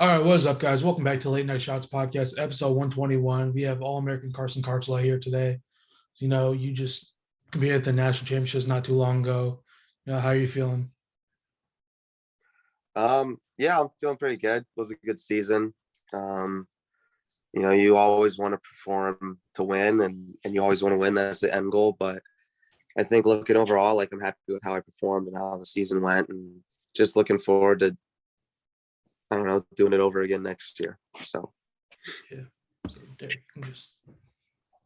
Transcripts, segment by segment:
All right, what is up, guys? Welcome back to Late Night Shots Podcast, episode 121. We have All-American Carson Kharchla here today. You just competed at the national championships not too long ago. How are you feeling? Yeah, I'm feeling pretty good. It was a good season. You always want to perform to win and you always want to win. That's the end goal. But I think looking overall, like I'm happy with how I performed and how the season went and just looking forward to, I don't know, doing it over again next year. So Yeah. So, Derek, you can just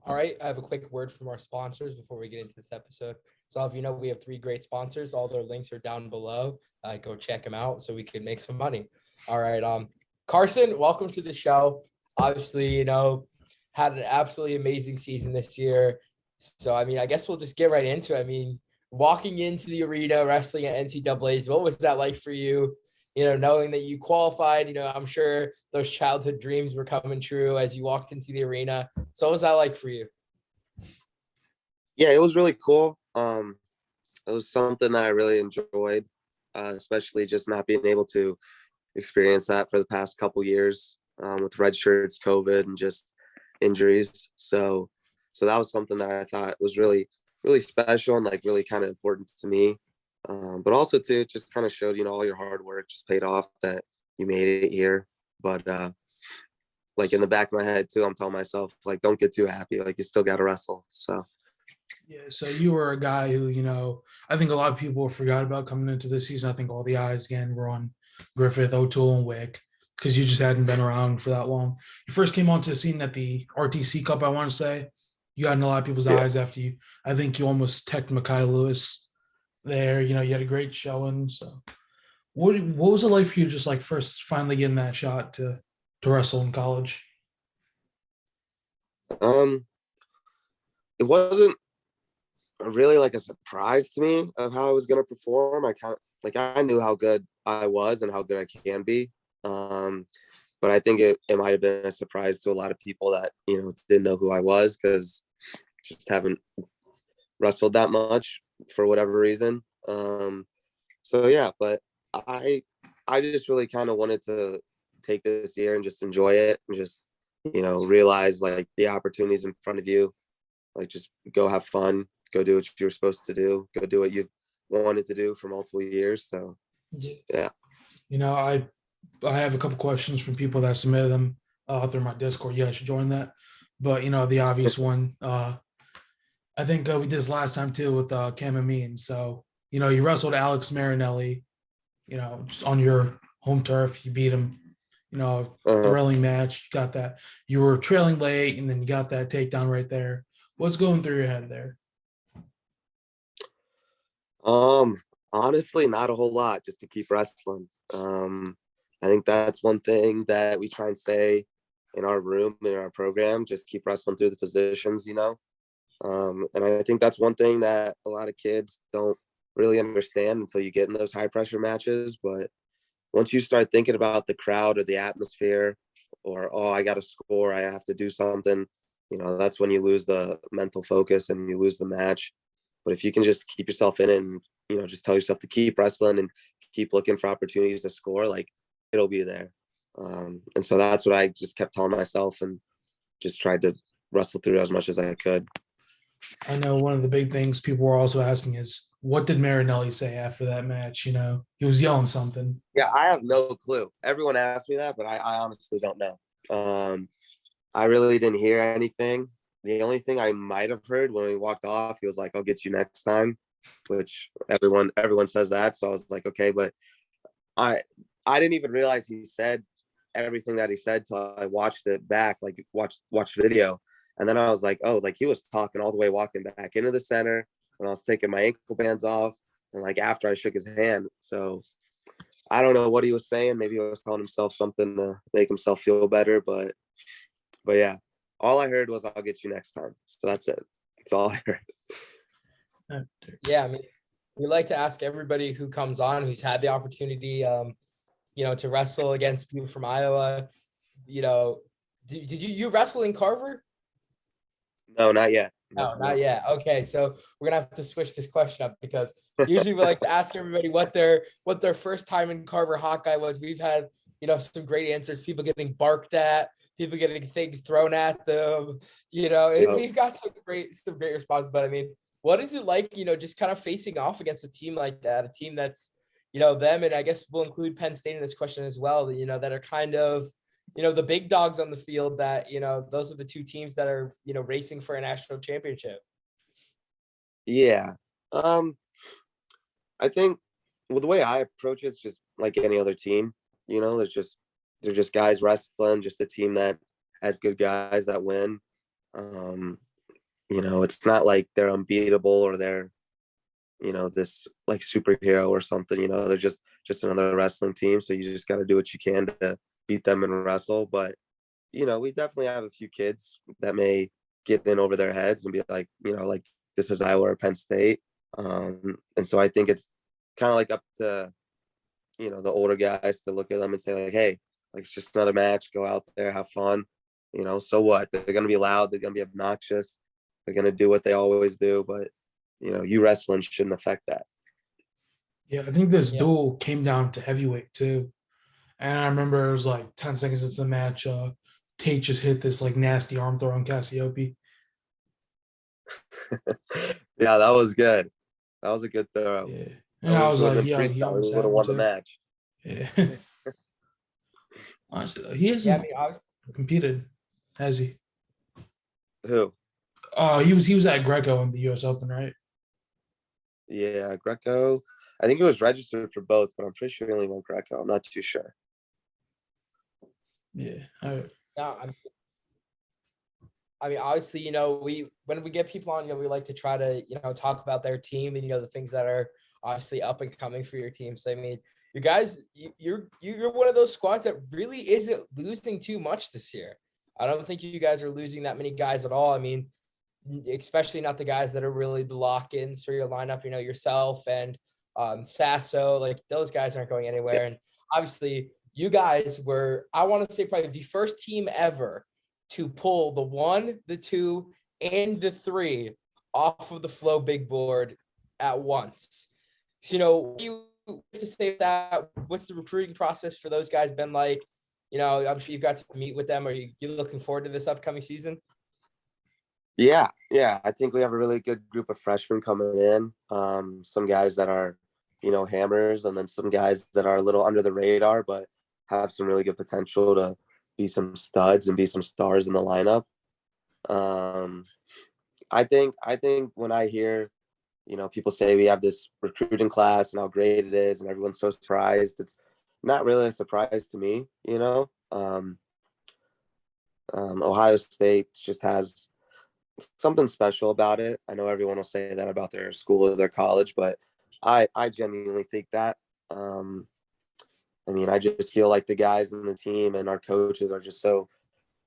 All right, I have a quick word from our sponsors before we get into this episode. So if you know, we have three great sponsors. All their links are down below. Go check them out so we can make some money. All right, Carson, welcome to the show. Obviously, had an absolutely amazing season this year. So, I guess we'll just get right into it. Walking into the arena, wrestling at NCAAs, what was that like for you? Knowing that you qualified, I'm sure those childhood dreams were coming true as you walked into the arena. So what was that like for you? yeah, it was really cool. It was something that I really enjoyed, especially just not being able to experience that for the past couple years with red shirts, COVID, and just injuries. So that was something that I thought was really, really special and like really kind of important to me. But also too, it just kind of showed, all your hard work just paid off, that you made it here. But like in the back of my head too, I'm telling myself, like, don't get too happy. Like, you still got to wrestle. So yeah. So you were a guy who, I think a lot of people forgot about coming into this season. I think all the eyes again were on Griffith, O'Toole, and Wick because you just hadn't been around for that long. You first came onto the scene at the RTCC Cup, I want to say. You got in a lot of people's yeah. eyes after you. I think you almost teched Mekhi Lewis there. You had a great showing. So what was it like for you just like first finally getting that shot to wrestle in college? Um, it wasn't really like a surprise to me of how I was going to perform. I kind of like, I knew how good I was and how good I can be. But I think it might have been a surprise to a lot of people that, didn't know who I was because just haven't wrestled that much for whatever reason. So yeah, but I just really kind of wanted to take this year and just enjoy it and just, realize like the opportunities in front of you, like just go have fun, go do what you're supposed to do, go do what you wanted to do for multiple years. So yeah. I have a couple questions from people that submitted them through my Discord. Yeah, I should join that. But the obvious one, I think we did this last time too with Cam and Mean. So you wrestled Alex Marinelli, just on your home turf. You beat him, thrilling match. You got that. You were trailing late, and then you got that takedown right there. What's going through your head there? Honestly, not a whole lot, just to keep wrestling. I think that's one thing that we try and say in our room, in our program, just keep wrestling through the positions, And I think that's one thing that a lot of kids don't really understand until you get in those high pressure matches. But once you start thinking about the crowd or the atmosphere or, oh, I got to score, I have to do something, that's when you lose the mental focus and you lose the match. But if you can just keep yourself in it and, just tell yourself to keep wrestling and keep looking for opportunities to score, like it'll be there. And so that's what I just kept telling myself and just tried to wrestle through as much as I could. I know one of the big things people were also asking is, what did Marinelli say after that match? He was yelling something. Yeah, I have no clue. Everyone asked me that, but I honestly don't know. I really didn't hear anything. The only thing I might have heard when we walked off, he was like, "I'll get you next time," which everyone says that. So I was like, okay, but I didn't even realize he said everything that he said till I watched it back, like watched video. And then I was like, oh, like he was talking all the way walking back into the center when I was taking my ankle bands off and like after I shook his hand. So I don't know what he was saying. Maybe he was telling himself something to make himself feel better. But yeah, all I heard was, "I'll get you next time." So that's it. That's all I heard. Yeah, we like to ask everybody who comes on who's had the opportunity, to wrestle against people from Iowa. Did you wrestle in Carver? No, not yet. No, not yet. Okay, so we're gonna have to switch this question up because usually we like to ask everybody what their first time in CarverHawkeye was. We've had some great answers, people getting barked at, people getting things thrown at them, we've got some great responses. But I mean, what is it like, just kind of facing off against a team like that, a team that's, them, and I guess we'll include Penn State in this question as well, that are kind of, the big dogs on the field that, those are the two teams that are, racing for a national championship. Yeah. I think the way I approach it is just like any other team, they're just guys wrestling, just a team that has good guys that win. It's not like they're unbeatable or they're, this like superhero or something, they're just another wrestling team. So you just got to do what you can to beat them and wrestle. But, we definitely have a few kids that may get in over their heads and be like, like this is Iowa or Penn State. And so I think it's kind of like up to, the older guys to look at them and say like, hey, like it's just another match, go out there, have fun, so what? They're going to be loud, they're going to be obnoxious, they're going to do what they always do, but you wrestling shouldn't affect that. Yeah, I think this duel came down to heavyweight too. And I remember it was like 10 seconds into the match, Tate just hit this like nasty arm throw on Cassiope. Yeah, that was good. That was a good throw. Yeah. And I was like, yeah, he would have won the match. Yeah. Honestly, he hasn't competed, has he? Who? He was at Greco in the US Open, right? Yeah, Greco. I think it was registered for both, but I'm pretty sure he only won Greco. I'm not too sure. Yeah. I mean, obviously, when we get people on, we like to try to, talk about their team and, the things that are obviously up and coming for your team. So, I mean, you guys, you're one of those squads that really isn't losing too much this year. I don't think you guys are losing that many guys at all. I mean, especially not the guys that are really the lock-ins for your lineup, yourself and Sasso, like those guys aren't going anywhere. Yeah. And obviously you guys were, I want to say probably the first team ever to pull the 1, the 2, and the 3 off of the Flow big board at once. So, you to say that, what's the recruiting process for those guys been like? I'm sure you've got to meet with them. Are you looking forward to this upcoming season? Yeah. I think we have a really good group of freshmen coming in. Some guys that are, hammers, and then some guys that are a little under the radar, but have some really good potential to be some studs and be some stars in the lineup. I think when I hear, people say we have this recruiting class and how great it is and everyone's so surprised, it's not really a surprise to me. Ohio State just has something special about it. I know everyone will say that about their school or their college, but I genuinely think that. I mean, I just feel like the guys in the team and our coaches are just so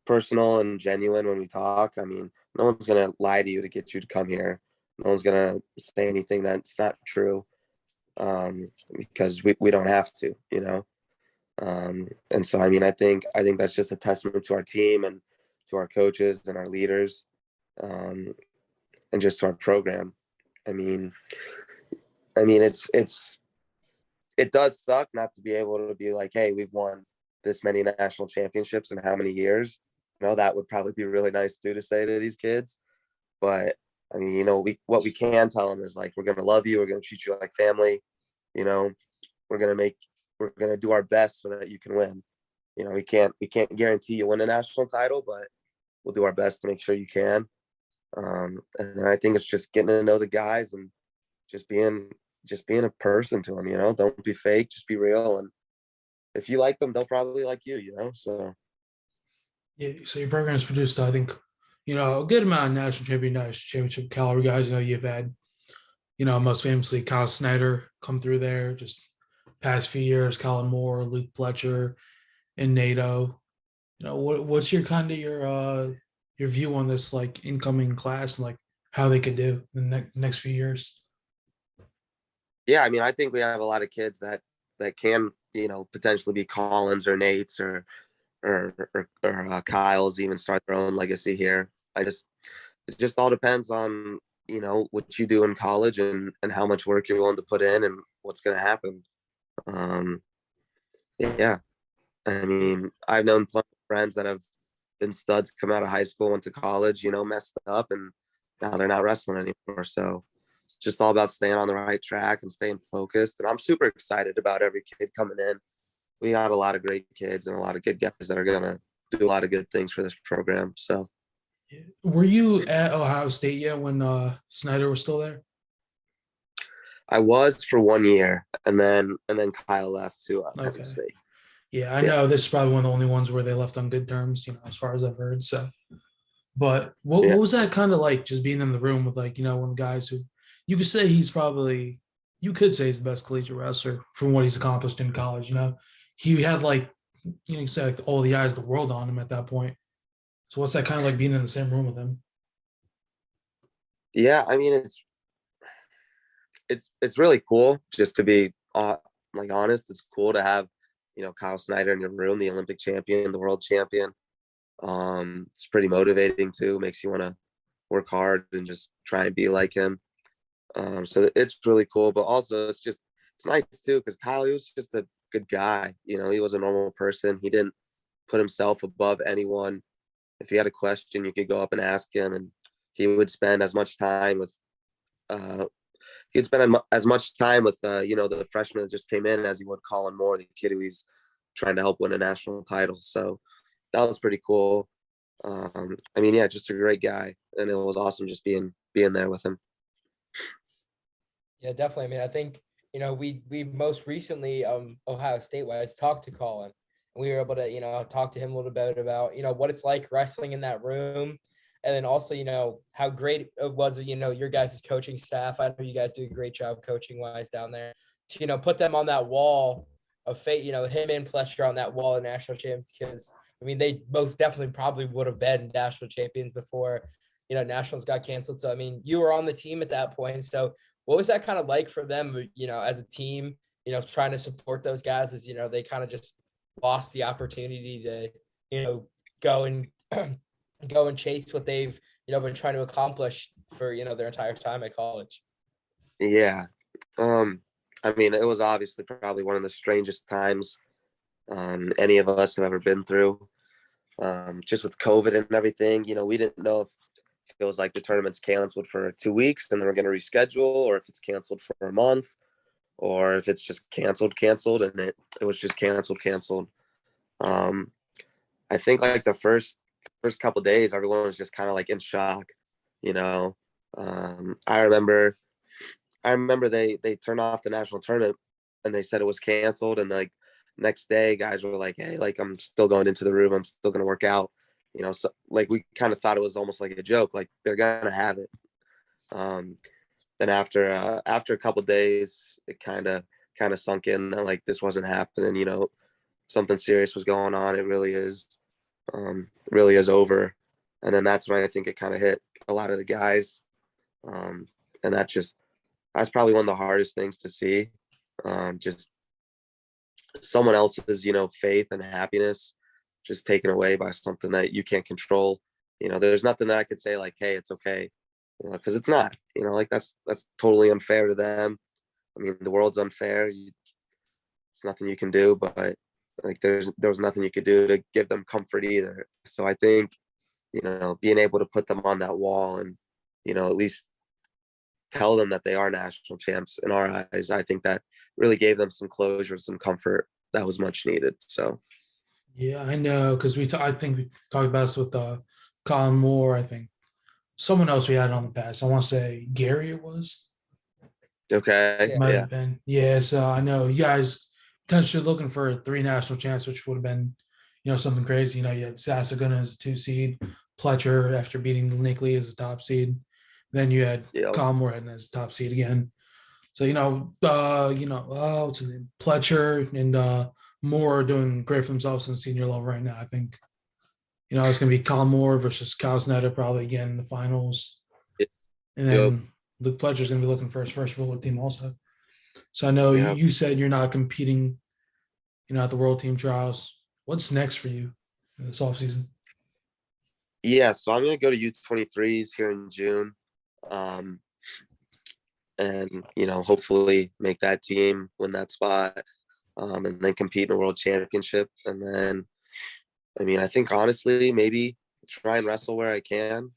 personal and genuine when we talk. I mean, no one's going to lie to you to get you to come here. No one's going to say anything that's not true, because we don't have to, and so, I mean, I think that's just a testament to our team and to our coaches and our leaders, and just to our program. I mean, it does suck not to be able to be like, hey, we've won this many national championships in how many years. That would probably be really nice too to say to these kids. But I mean, what we can tell them is like, we're going to love you. We're going to treat you like family. We're going to do our best so that you can win. We can't guarantee you win a national title, but we'll do our best to make sure you can. And then I think it's just getting to know the guys and just being a person to them, don't be fake, just be real. And if you like them, they'll probably like you, so. Yeah. So your program's produced, I think, a good amount of national championship caliber guys. You've had, most famously Kyle Snyder come through there just past few years, Colin Moore, Luke Pletcher, and NATO. What's your kind of your view on this like incoming class and like how they could do in the next few years? Yeah, I mean, I think we have a lot of kids that can, potentially be Collins or Nates or Kyle's, even start their own legacy here. It just all depends on, what you do in college and how much work you're willing to put in and what's going to happen. Yeah. I mean, I've known plenty of friends that have been studs, come out of high school, went to college, messed up, and now they're not wrestling anymore. So it's just all about staying on the right track and staying focused. And I'm super excited about every kid coming in. We got a lot of great kids and a lot of good guys that are gonna do a lot of good things for this program. So Were you at Ohio State yet when Snyder was still there? I was for 1 year, and then Kyle left to Okay. Penn State. Yeah, I Yeah. know this is probably one of the only ones where they left on good terms, as far as I've heard. So, but what Yeah. was that kind of like, just being in the room with, like, one of the guys who you could say you could say he's the best collegiate wrestler from what he's accomplished in college. He had, like, you could say, like, all the eyes of the world on him at that point. So what's that kind of like, being in the same room with him? Yeah, I mean, it's really cool, just to be like honest. It's cool to have Kyle Snyder in your room, the Olympic champion, the world champion. It's pretty motivating too. Makes you want to work hard and just try and be like him. So it's really cool, but also it's nice too, because Kyle, he was just a good guy. He was a normal person. He didn't put himself above anyone. If you had a question, you could go up and ask him, and he would spend as much time with uh, as much time with the freshman that just came in as he would Colin Moore, the kid who he's trying to help win a national title. So that was pretty cool. I mean, yeah, just a great guy, and it was awesome just being there with him. Yeah, definitely. I mean, I think, we most recently, Ohio State wise, talked to Colin. And we were able to, talk to him a little bit about, what it's like wrestling in that room. And then also, how great it was, your guys' coaching staff. I know you guys do a great job coaching wise down there. To, put them on that wall of fate, him and Fletcher on that wall of national champions, because I mean, they most definitely probably would have been national champions before, nationals got canceled. So I mean, you were on the team at that point. So what was that kind of like for them, as a team, trying to support those guys as, they kind of just lost the opportunity to, go and go and chase what they've, been trying to accomplish for, their entire time at college? Yeah. I mean, it was obviously probably one of the strangest times any of us have ever been through. Just with COVID and everything, we didn't know if it was like the tournament's canceled for 2 weeks and then we're going to reschedule, or if it's canceled for a month, or if it's just canceled, and it was just canceled. I think like the first couple days, everyone was just kind of like in shock, you know. I remember they turned off the national tournament and they said it was canceled, and like next day guys were like, hey, like I'm still going into the room, I'm still going to work out, so like we kind of thought it was almost like a joke, like they're going to have it. Then after a couple days, it kind of sunk in that like this wasn't happening, something serious was going on. It really is over. And then that's when I think it kind of hit a lot of the guys. And that's probably one of the hardest things to see. Just someone else's, faith and happiness just taken away by something that you can't control. There's nothing that I could say like, hey, it's okay, because it's not, like that's totally unfair to them. I mean, the world's unfair. It's nothing you can do, but like there was nothing you could do to give them comfort either. So I think, being able to put them on that wall and, at least tell them that they are national champs in our eyes, I think that really gave them some closure, some comfort that was much needed. So Yeah, I know, because I think we talked about this with Colin Moore. I think someone else we had on the past. I want to say Gary it was. okay, Yeah. Might yeah, have been. Yeah, so I know you guys potentially looking for 3 national champs, which would have been, something crazy. You had Sasaguna as a 2 seed, Pletcher after beating Linkley as a top seed. Then you had yeah, Colin Moore as top seed again. So what's his name? Pletcher and Moore are doing great for themselves in the senior level right now. I think it's going to be Colin Moore versus Kyle Snyder probably again in the finals, and yeah, then Luke Pletcher's going to be looking for his first world team also. So I know yeah. you said you're not competing, at the world team trials. What's next for you in this offseason? Yeah, so I'm gonna go to U23s here in June, and hopefully make that team, win that spot. and then compete in a world championship. And then, I mean, I think honestly, maybe try and wrestle where I can.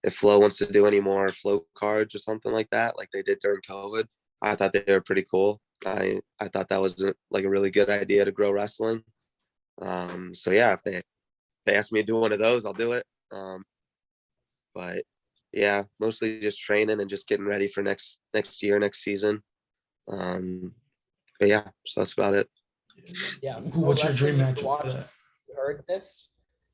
If Flo wants to do any more Flo cards or something like that, like they did during COVID, I thought they were pretty cool. I thought that was like a really good idea to grow wrestling. So yeah, if they ask me to do one of those, I'll do it. But yeah, mostly just training and just getting ready for next year, next season. But yeah, so that's about it. Yeah. What's your dream match for that? Heard this?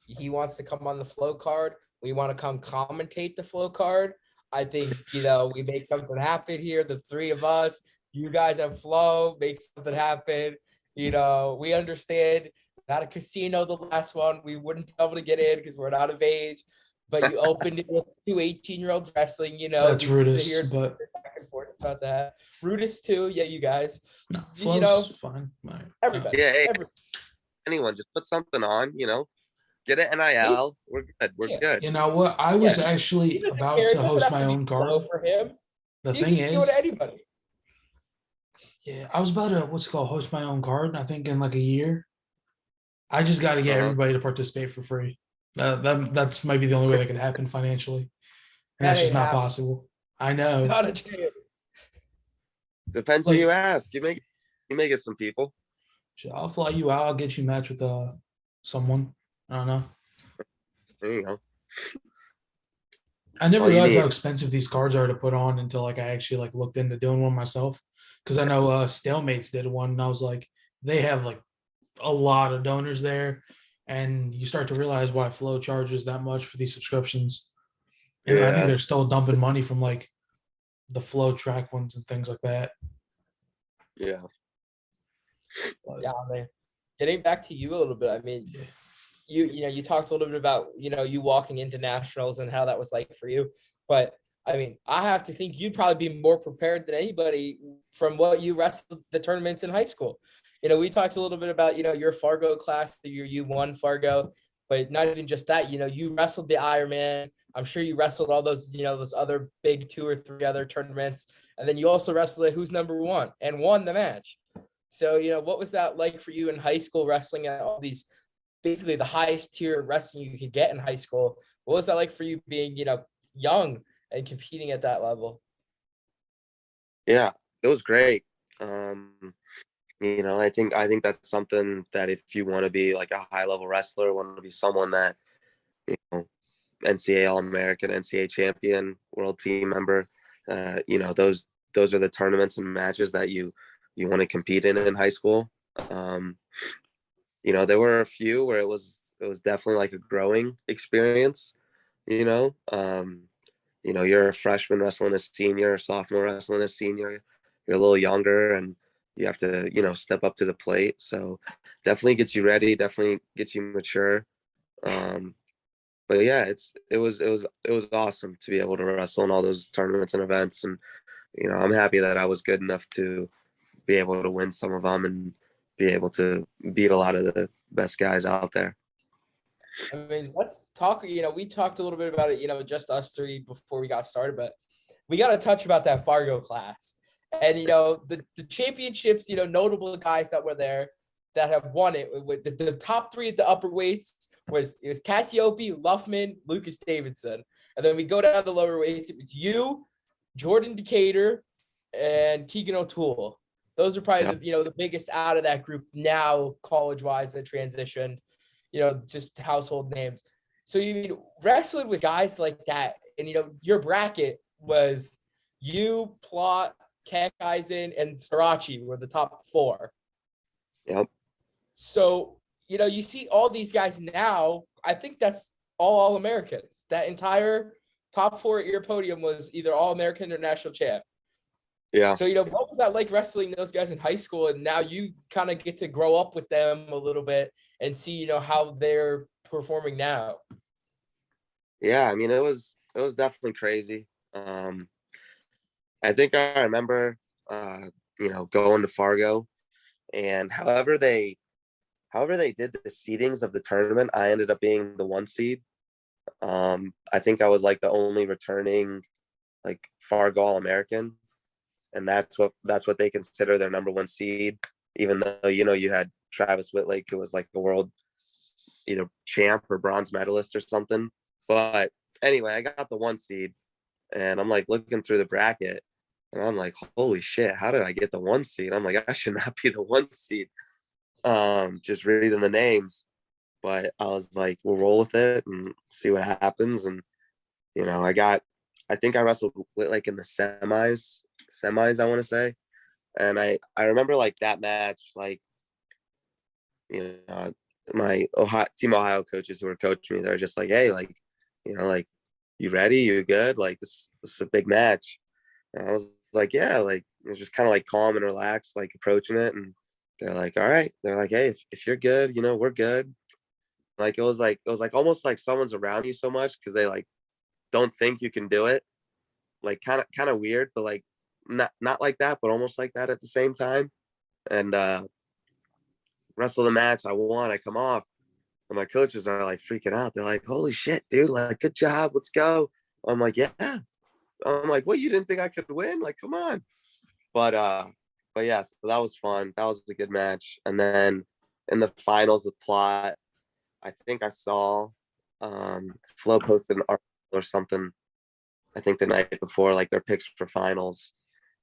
He wants to come on the Flow card. We want to come commentate the Flow card. I think, we make something happen here. The three of us, you guys have Flow, make something happen. We understand not a casino, the last one. We wouldn't be able to get in because we're not of age. But you opened it with 2 18-year-olds wrestling, That's Rudis, but back and forth about that. Rudis too, yeah, you guys. No, Flow's fine. Right. Everybody. Yeah, hey, anyone, just put something on, get an NIL. We're good. We're good. You know what? I was actually about to host my own card. For him. The thing is, go to anybody. Yeah, I was about to host my own card. I think in like a year. I just got to get everybody to participate for free. That's maybe the only way that could happen financially, and that's just not possible. I know. Not a chance. Depends who you ask. You may get some people. I'll fly you out. I'll get you matched with someone. I don't know. There you go. I never realized how expensive these cards are to put on until I actually looked into doing one myself. Because I know Stalemates did one, and I was like, they have a lot of donors there, and you start to realize why Flow charges that much for these subscriptions. And I think they're still dumping money from the Flow track ones and things like that. Yeah. Yeah, man. Getting back to you a little bit, I mean, you talked a little bit about, you walking into nationals and how that was like for you. But I mean, I have to think you'd probably be more prepared than anybody from what you wrestled the tournaments in high school. We talked a little bit about, your Fargo class, the year you won Fargo, but not even just that, you wrestled the Ironman. I'm sure you wrestled all those, those other big 2 or 3 other tournaments. And then you also wrestled at Who's Number One and won the match. So, what was that like for you in high school, wrestling at all these, basically the highest tier of wrestling you could get in high school? What was that like for you being, young and competing at that level? Yeah, it was great. I think that's something that if you want to be like a high level wrestler, want to be someone that, NCAA All-American, NCAA champion, world team member, those are the tournaments and matches that you want to compete in high school. There were a few where it was definitely like a growing experience. You're a freshman wrestling a senior, sophomore wrestling a senior. You're a little younger, and you have to, step up to the plate. So definitely gets you ready, definitely gets you mature. But yeah, it was awesome to be able to wrestle in all those tournaments and events. And, I'm happy that I was good enough to be able to win some of them and be able to beat a lot of the best guys out there. I mean, let's talk, we talked a little bit about it, just us three before we got started, but we got to touch about that Fargo class. And, the championships, notable guys that were there that have won it with the top 3 at the upper weights was Cassiope, Luffman, Lucas Davidson. And then we go down the lower weights. It was you, Jordan Decatur, and Keegan O'Toole. Those are probably the biggest out of that group now, college-wise, that transitioned, just household names. So you wrestling with guys like that, and your bracket was you, Plot, Cat Eisen, and Srirachi were the top 4. Yep. So you see all these guys now. I think that's all Americans. That entire top 4 at your podium was either all American or national champ. Yeah. So, what was that like wrestling those guys in high school? And now you kind of get to grow up with them a little bit and see, how they're performing now. Yeah. I mean, it was definitely crazy. I think I remember, going to Fargo, and however they did the seedings of the tournament, I ended up being the 1 seed. I think I was like the only returning Fargo All-American. And that's what they consider their number 1 seed. even though, you had Travis Whitlake, who was like a world either champ or bronze medalist or something. But anyway, I got the 1 seed, and I'm like looking through the bracket, and I'm like, holy shit, how did I get the 1 seed? I'm like, I should not be the 1 seed. Just reading the names. But I was like, we'll roll with it and see what happens. And, I think I wrestled with like in the semis, I want to say. And I remember like that match, like, my Team Ohio coaches who were coaching me, they're just like, hey, like, like, you ready? You good? Like, this is a big match. And I was like, yeah, like, it was just kind of like calm and relaxed, like approaching it. And they're like, all right. They're like, hey, if you're good, we're good. Like, it was like almost like someone's around you so much because they like don't think you can do it. Like kind of weird, but like not like that, but almost like that at the same time. And wrestle the match, I won, I come off, and my coaches are like freaking out. They're like, holy shit, dude, like, good job, let's go. I'm like, yeah. I'm like, what, you didn't think I could win? Like, come on. But yeah, so that was fun. That was a good match. And then in the finals with Plot, I think I saw Flo posted an article or something, I think the night before, like their picks for finals.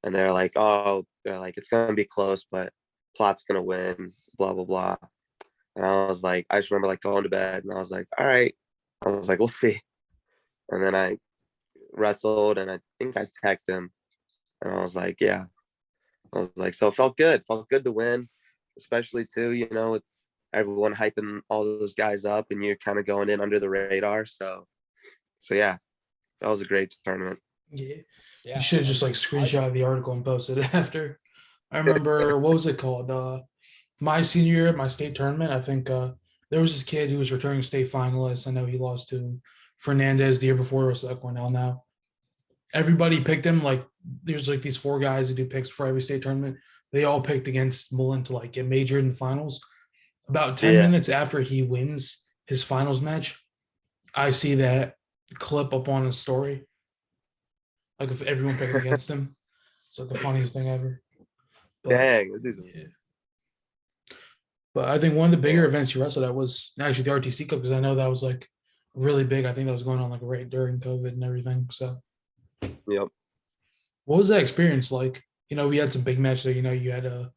And they're like, it's going to be close, but Plot's going to win, blah, blah, blah. And I was like, I just remember like going to bed and I was like, all right. I was like, we'll see. And then I wrestled and I think I teched him. And I was like, yeah. I was like, so it felt good to win, especially too, with everyone hyping all those guys up and you're kind of going in under the radar. So yeah, that was a great tournament. Yeah. Yeah, You should have just like screenshot the article and posted it after. I remember, what was it called? My senior year at my state tournament, I think there was this kid who was returning state finalist. I know he lost to Fernandez the year before. It was like Cornell now. Everybody picked him. Like, there's like these 4 guys who do picks for every state tournament. They all picked against Mullen to like get majored in the finals. About 10 minutes after he wins his finals match, I see that clip up on his story. Like, if everyone picking against him. It's like the funniest thing ever. But, dang, this is... Yeah. But I think one of the bigger events you wrestled at was actually the RTC Cup, because I know that was like really big. I think that was going on like right during COVID and everything. So, yep. What was that experience like? We had some big matches there. You had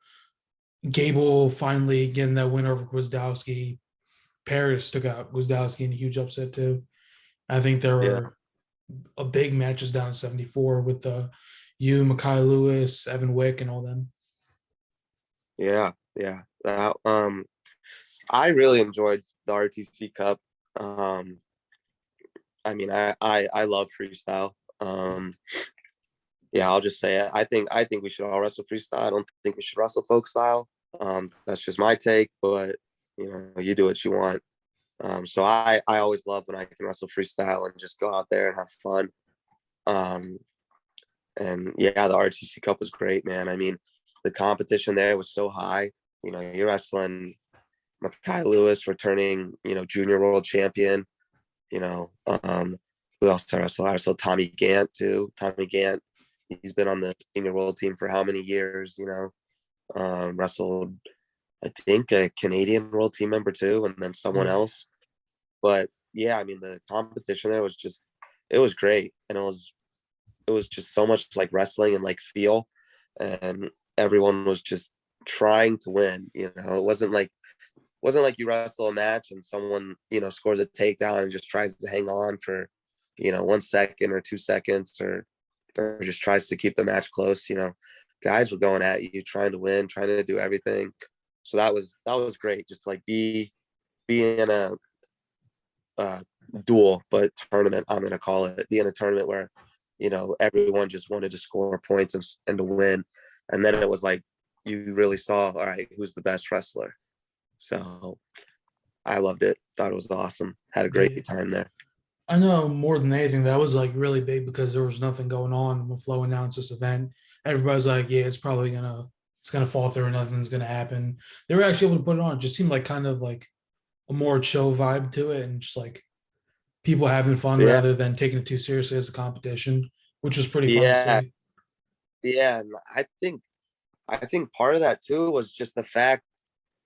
Gable finally getting that win over Gwizdowski. Paris took out Gwizdowski in a huge upset too. I think there were a big matches down in 74 with you, Makai Lewis, Evan Wick, and all them. Yeah. I really enjoyed the RTC Cup. I mean, I love freestyle. Yeah, I'll just say it. I think we should all wrestle freestyle. I don't think we should wrestle folk style. That's just my take, but you do what you want. So I always love when I can wrestle freestyle and just go out there and have fun. And yeah, the RTC Cup was great, man. I mean, the competition there was so high. You're wrestling Makai Lewis, returning, junior world champion. Who else did I wrestle? I wrestled Tommy Gant too. Tommy Gant, he's been on the senior world team for how many years? Wrestled, I think, a Canadian world team member too, and then someone else. But yeah, I mean, the competition there was just, it was great, and it was just so much like wrestling and like feel, and everyone was just trying to win. It wasn't like you wrestle a match and someone scores a takedown and just tries to hang on for 1 second or 2 seconds, or just tries to keep the match close. Guys were going at you, trying to win, trying to do everything. So that was great, just to like be in a duel, but tournament, I'm gonna call it, be in a tournament where everyone just wanted to score points and to win. And then it was like you really saw, all right, who's the best wrestler. So I loved it, thought it was awesome, had a great time there. I know more than anything that was like really big because there was nothing going on when Flo announced this event. Everybody's like, yeah, it's gonna fall through and nothing's gonna happen. They were actually able to put it on. It just seemed like kind of like a more chill vibe to it, and just like people having fun rather than taking it too seriously as a competition, which was pretty fun to see. Yeah, and I think I think part of that too was just the fact,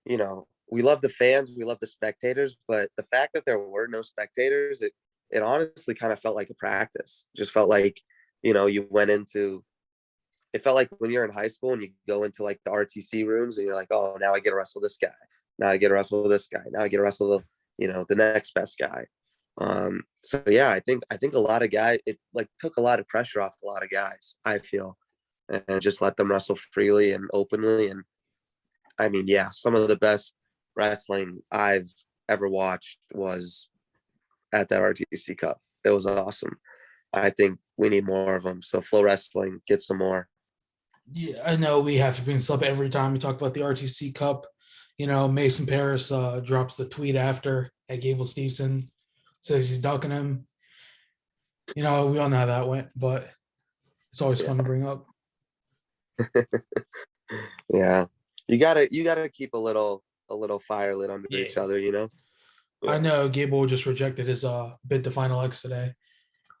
we love the fans, we love the spectators, but the fact that there were no spectators, it honestly kind of felt like a practice. Just felt like, you went into, it felt like when you're in high school and you go into like the RTC rooms and you're like, oh, now I get to wrestle this guy. Now I get to wrestle this guy. Now I get to wrestle the next best guy. So yeah, I think a lot of guys, it like took a lot of pressure off a lot of guys, I feel, and just let them wrestle freely and openly. And I mean, yeah, some of the best wrestling I've ever watched was at that RTC Cup. It was awesome. I think we need more of them. So Flow Wrestling, get some more. Yeah, I know we have to bring this up every time we talk about the RTC Cup. Mason Paris drops the tweet after at Gable Stevenson, says he's ducking him. We all know how that went, but it's always fun to bring up. Yeah, you gotta keep a little fire lit under each other. Yeah. I know Gable just rejected his bid to Final X today.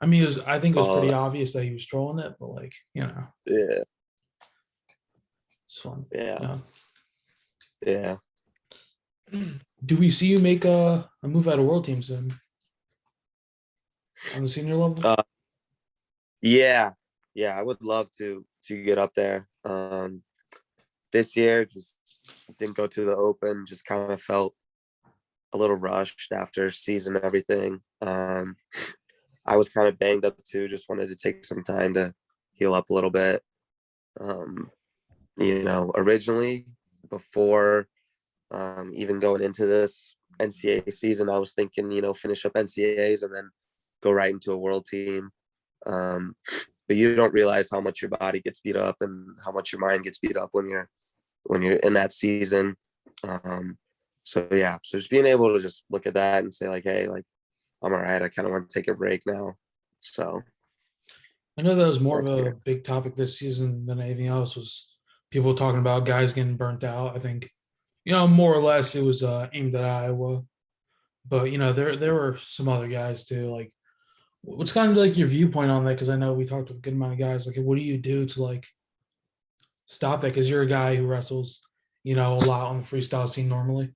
I mean, I think it was pretty obvious that he was trolling it, but yeah, it's fun. Yeah. Do we see you make a move out of world team soon on the senior level? Yeah, I would love to get up there. This year just didn't go to the Open. Just kind of felt a little rushed after season and everything. I was kind of banged up too. Just wanted to take some time to heal up a little bit. Originally before even going into this NCAA season, I was thinking, finish up NCAAs and then go right into a world team. But you don't realize how much your body gets beat up and how much your mind gets beat up when you're in that season. So just being able to just look at that and say like, hey, like, I'm all right. I kind of want to take a break now. So I know that was more of a big topic this season than anything else, was people talking about guys getting burnt out. I think, more or less it was aimed at Iowa, but there were some other guys too. Like, what's kind of like your viewpoint on that? Because I know we talked with a good amount of guys. Like, what do you do to like stop that? Because you're a guy who wrestles, a lot on the freestyle scene normally.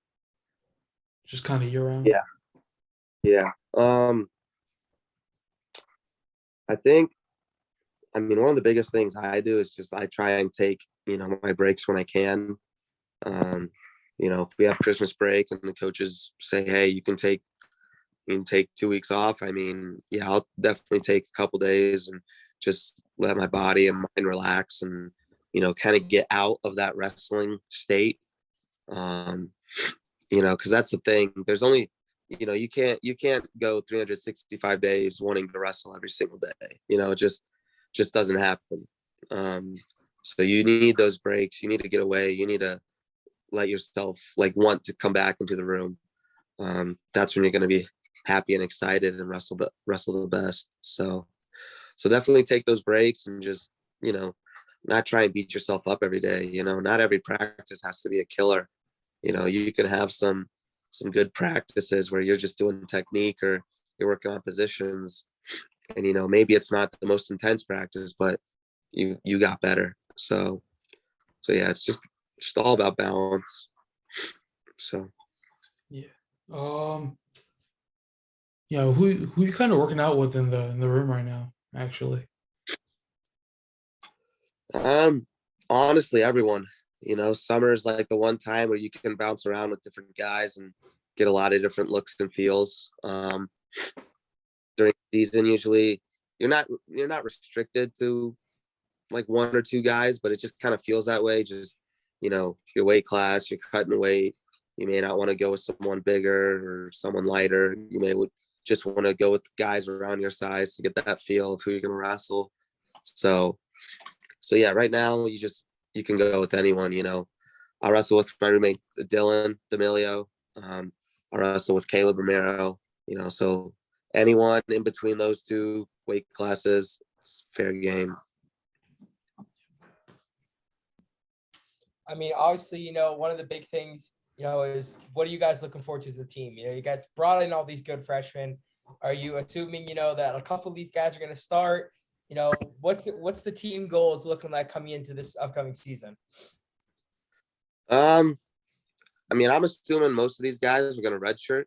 Just kind of year round. Yeah. I mean, one of the biggest things I do is just I try and take, my breaks when I can. If we have Christmas break and the coaches say, hey, you can take 2 weeks off. I mean, yeah, I'll definitely take a couple days and just let my body and mind relax and, kind of get out of that wrestling state. Because that's the thing. There's only, you can't go 365 days wanting to wrestle every single day. It just doesn't happen. So you need those breaks. You need to get away. You need to let yourself like want to come back into the room. That's when you're going to be happy and excited and wrestle the best. So definitely take those breaks and just, not try and beat yourself up every day. Not every practice has to be a killer. You can have some good practices where you're just doing technique or you're working on positions and, maybe it's not the most intense practice, but you got better. So yeah, it's just all about balance. So. Yeah. Who you kind of working out with in the room right now, actually? Honestly, everyone. Summer is like the one time where you can bounce around with different guys and get a lot of different looks and feels. During season, usually you're not restricted to like one or two guys, but it just kind of feels that way. Just, your weight class, you're cutting weight. You may not want to go with someone bigger or someone lighter. You may just want to go with guys around your size to get that feel of who you're going to wrestle. So yeah, right now you can go with anyone. I wrestle with my roommate Dylan D'Amelio. I wrestle with Caleb Romero. So anyone in between those two weight classes, it's fair game. I mean, obviously, one of the big things, is what are you guys looking forward to as a team? You guys brought in all these good freshmen. Are you assuming, that a couple of these guys are going to start? what's the team goals looking like coming into this upcoming season? I mean, I'm assuming most of these guys are going to redshirt.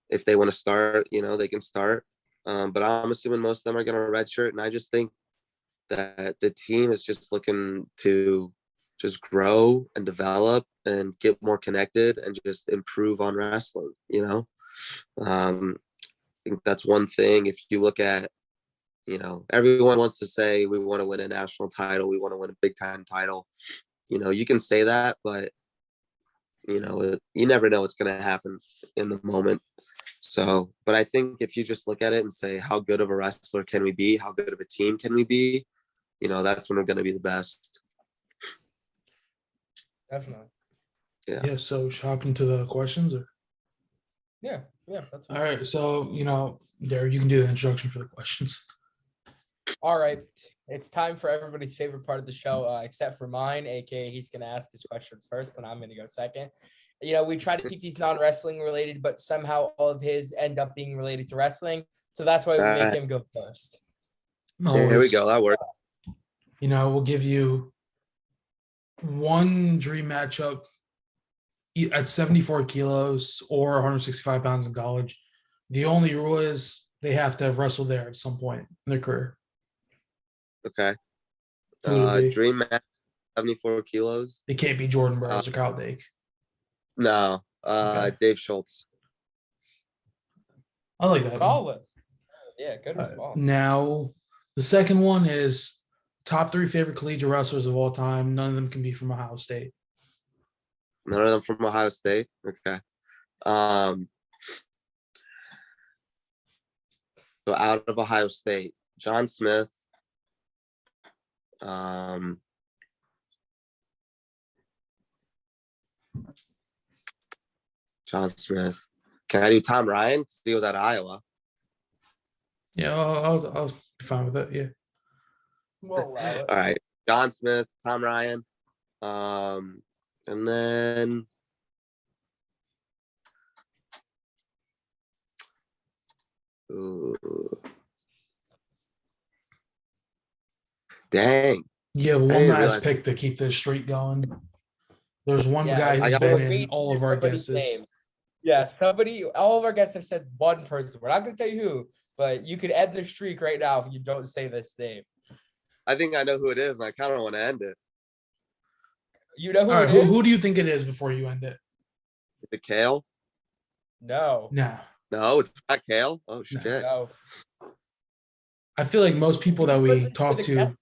If they want to start, they can start. But I'm assuming most of them are going to redshirt. And I just think that the team is just looking to just grow and develop and get more connected and just improve on wrestling, I think that's one thing. If you look at, everyone wants to say we want to win a national title, we want to win a Big Ten title. You can say that, but you never know what's going to happen in the moment. So, but I think if you just look at it and say, how good of a wrestler can we be? How good of a team can we be? That's when we're going to be the best. Definitely. Yeah. So hop into the questions or? Yeah. That's all right. So, Derek, you can do the introduction for the questions. All right. It's time for everybody's favorite part of the show, except for mine, aka he's going to ask his questions first, and I'm going to go second. We try to keep these non-wrestling related, but somehow all of his end up being related to wrestling. So that's why we make him go first. There we go. That works. We'll give you one dream matchup at 74 kilos or 165 pounds in college. The only rule is they have to have wrestled there at some point in their career. Okay. Dream match, 74 kilos. It can't be Jordan Burroughs or Kyle Dake. No. Okay. Dave Schultz. I like that. Solid. Yeah, good response. Now, the second one is top 3 favorite collegiate wrestlers of all time. None of them can be from Ohio State. None of them from Ohio State? Okay. So out of Ohio State, John Smith. John Smith. Can I do Tom Ryan? Because he was at Iowa. Yeah, I'll be fine with it. Yeah. We'll allow it. All right. John Smith, Tom Ryan. And then dang. Yeah, one last pick to keep this streak going. There's one guy who's been in all of our guesses. Name. Yeah, all of our guests have said one person. We're not going to tell you who, but you could end the streak right now if you don't say this name. I think I know who it is, and I kind of want to end it. You know who all right, it is? Who do you think it is before you end it? Is it Kale? No. No, it's not Kale. Oh, shit. No. I feel like most people that we talk to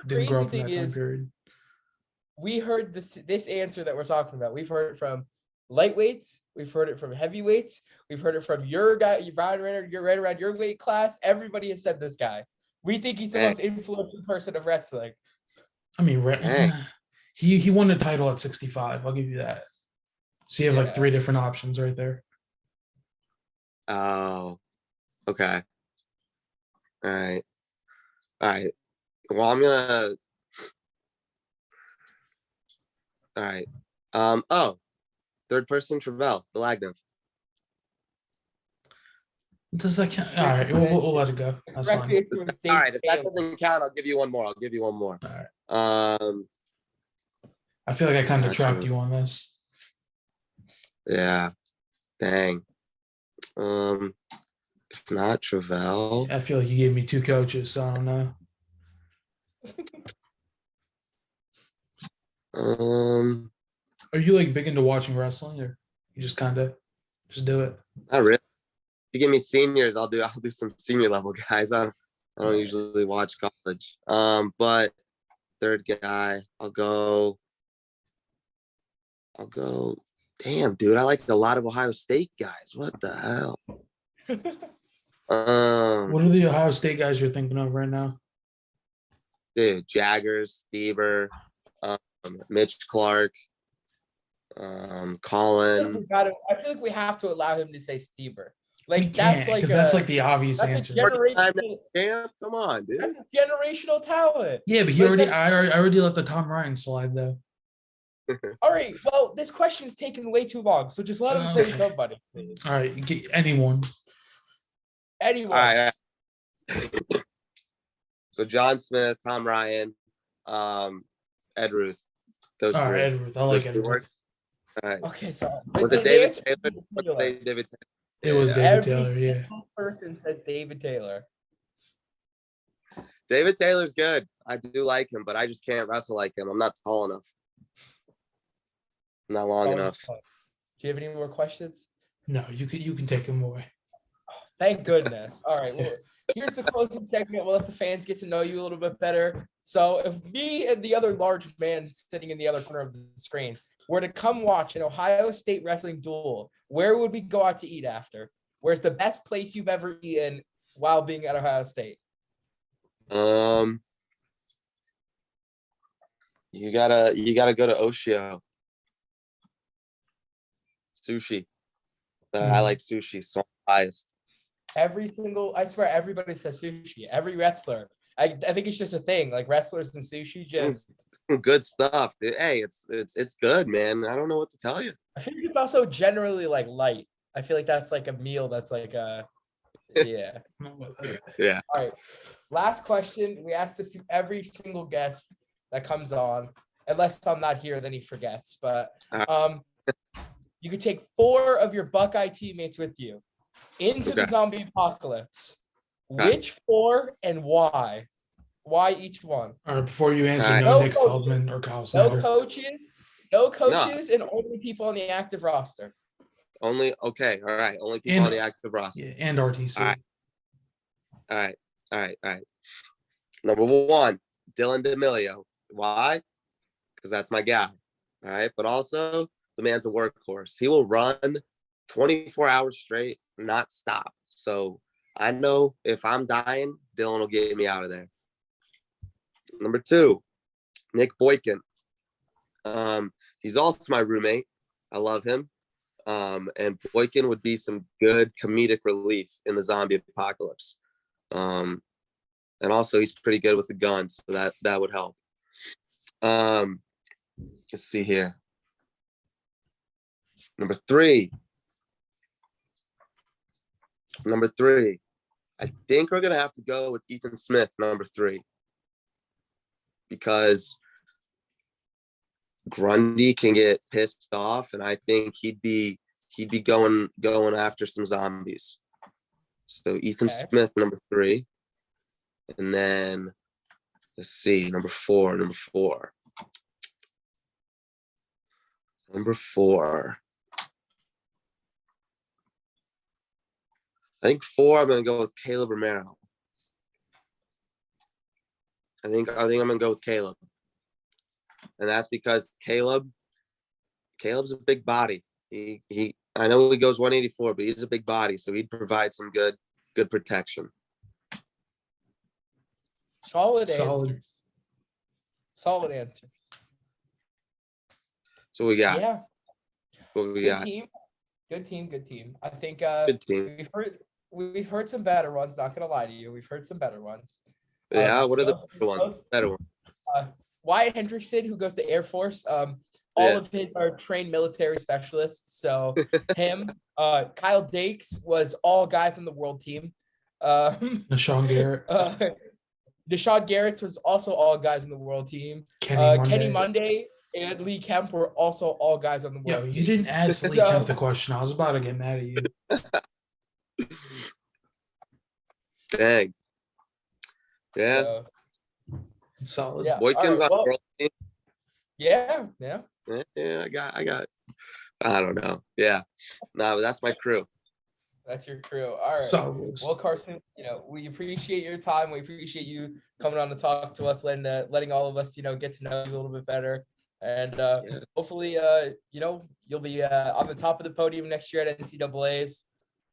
didn't grow up in that time period. We heard this answer that we're talking about. We've heard it from lightweights. We've heard it from heavyweights. We've heard it from your guy. You're right around your weight class. Everybody has said this guy. We think he's the most influential person of wrestling. I mean, he won a title at 65. I'll give you that. So you have like 3 different options right there. Oh, okay. All right. Well, I'm gonna. All right. Third person, Travell, the Lagniv. Does that count? All right, we'll let it go. That's fine. All right, if that doesn't count, I'll give you one more. All right. I feel like I kind of trapped you on this. Yeah. Dang. If not Travell. I feel like you gave me 2 coaches, so I don't know. Are you like big into watching wrestling, or you just kind of just do it? Not really. If you give me seniors, I'll do some senior level guys. I don't usually watch college. But third guy, I'll go. Damn, dude, I like a lot of Ohio State guys. What the hell? What are the Ohio State guys you're thinking of right now? Dude, Jaggers, Stieber, Mitch Clark, Colin. I feel like we have to allow him to say Stieber. Like that's like the obvious answer. Damn, come on, dude. That's a generational talent. Yeah, but I already let the Tom Ryan slide though. All right. Well, this question is taking way too long, so just let him say somebody. Please. All right, anyone. Anyone. All right. So John Smith, Tom Ryan, Ed Ruth. Those All three. right, Ed Ruth. I like Those Ed three Ruth. work? All right. Okay, so Was it the David answer is Taylor? David Taylor. David Taylor. It was Yeah. David Every Taylor, yeah. single person says David Taylor. David Taylor's good. I do like him, but I just can't wrestle like him. I'm not tall enough. I'm not long Always enough. fun. Do you have any more questions? No, you can take him away. Thank goodness. All right. Well, here's the closing segment. We'll let the fans get to know you a little bit better. So if me and the other large man sitting in the other corner of the screen were to come watch an Ohio State wrestling duel, where would we go out to eat after? Where's the best place you've ever eaten while being at Ohio State? You gotta go to Oshio. Sushi. But I like sushi, so I'm biased. I swear everybody says sushi. Every wrestler. I think it's just a thing. Like wrestlers and sushi just Some good stuff, dude. Hey, it's good, man. I don't know what to tell you. I think it's also generally like light. I feel like that's like a meal that's like a yeah. Yeah. All right. Last question. We ask this to every single guest that comes on. Unless I'm not here, then he forgets. But you could take 4 of your Buckeye teammates with you into the zombie apocalypse. Which 4 and why? Why each one? All right, before you answer, All right. no No Nick coaches. Feldman or Kyle Snyder. No coaches, and only people on the active roster. Only okay. All right. Only people on the active roster. Yeah, and RTC. All right. Number 1, Dylan D'Amelio. Why? Because that's my guy. All right. But also, the man's a workhorse. He will run 24 hours straight, not stop. So I know if I'm dying, Dylan will get me out of there. Number 2, Nick Boykin. He's also my roommate. I love him. And Boykin would be some good comedic relief in the zombie apocalypse. And also he's pretty good with the gun, so that would help. Let's see here. Number 3. I think we're gonna have to go with Ethan Smith, number 3. Because Grundy can get pissed off, and I think he'd be going after some zombies. So Ethan Smith, number 3. And then let's see, number 4. I think 4, I'm gonna go with Caleb Romero. I think I'm gonna go with Caleb. And that's because Caleb's a big body. I know he goes 184, but he's a big body, so he'd provide some good protection. Solid answers. So we got. Yeah. What we got? Good team. I think Good team. we've heard some better ones, not gonna lie to you. We've heard some better ones. Yeah, what are the better ones? Wyatt Hendrickson, who goes to Air Force. All of his are trained military specialists. So him, Kyle Dakes was all guys on the world team. Deshaun Garrett. Deshaun Garrett's was also all guys on the world team. Kenny Monday and Lee Kemp were also all guys on the world team. You didn't ask Lee Kemp the question. I was about to get mad at you. Dang. Yeah. Solid. Yeah. Boykin's on world team. Yeah. Yeah, I got I don't know. Yeah. No, but that's my crew. That's your crew. All right. Solid. Well, Carson, we appreciate your time. We appreciate you coming on to talk to us, letting all of us, get to know you a little bit better. And hopefully, you'll be on the top of the podium next year at NCAA's.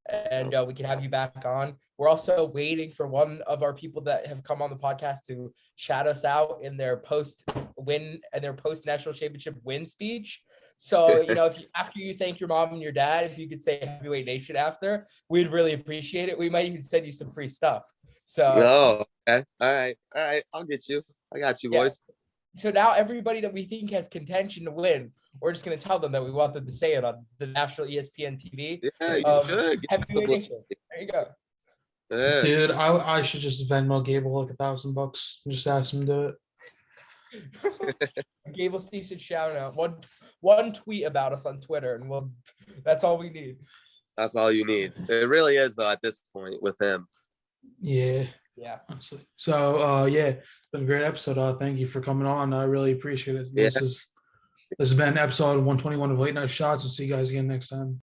And we can have you back on. We're also waiting for one of our people that have come on the podcast to shout us out in their post-national championship win speech. So, after you thank your mom and your dad, if you could say Heavyweight Nation after, we'd really appreciate it. We might even send you some free stuff. So, okay. All right. I'll get you. I got you, boys. So now everybody that we think has contention to win, we're just going to tell them that we want them to say it on the national ESPN TV. Yeah, you should. Heavyweight Nation. There you go. Dude, I should just Venmo Gable like $1,000 and just ask him to do it. Gable Steve should shout out one tweet about us on Twitter, and that's all we need. That's all you need. It really is though at this point with him. Yeah. Yeah. Honestly. So yeah, it's been a great episode. Thank you for coming on. I really appreciate it. This has been episode 121 of Late Night Shots. We'll see you guys again next time.